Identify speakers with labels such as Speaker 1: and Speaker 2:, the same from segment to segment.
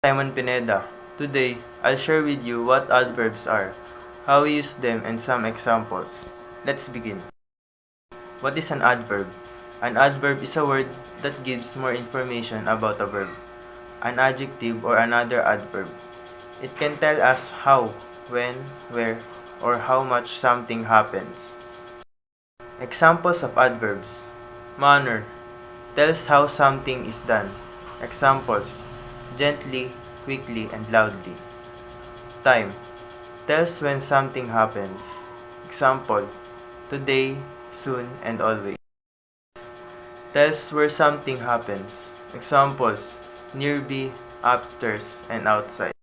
Speaker 1: Simon Pineda. Today, I'll share with you what adverbs are, how we use them, and some examples. Let's begin. What is an adverb? An adverb is a word that gives more information about a verb, an adjective, or another adverb. It can tell us how, when, where, or how much something happens. Examples of adverbs. Manner tells how something is done. Examples: gently, quickly, and loudly. Time tells when something happens. Example: today, soon, and always. Tells where something happens. Examples: nearby, upstairs, and outside.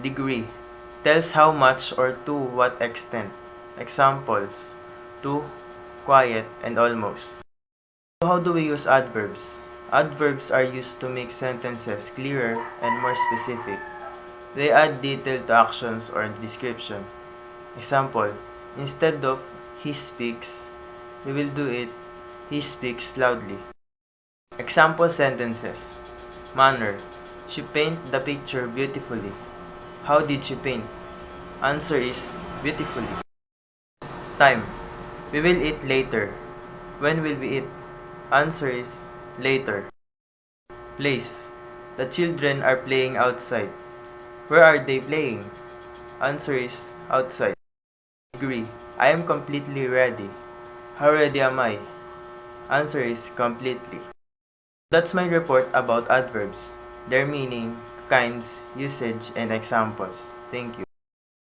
Speaker 1: Degree tells how much or to what extent. Examples: to, quiet, and almost. So how do we use adverbs? Adverbs are used to make sentences clearer and more specific. They add detail to actions or description. Example: instead of he speaks, we will do it he speaks loudly. Example sentences. Manner: she painted the picture beautifully. How did she paint? Answer is beautifully. Time: we will eat later. When will we eat? Answer is later. Place: the children are playing outside. Where are they playing? Answer is outside. Degree: I am completely ready. How ready am I? Answer is completely. That's my report about adverbs, their meaning, kinds, usage, and examples. Thank you.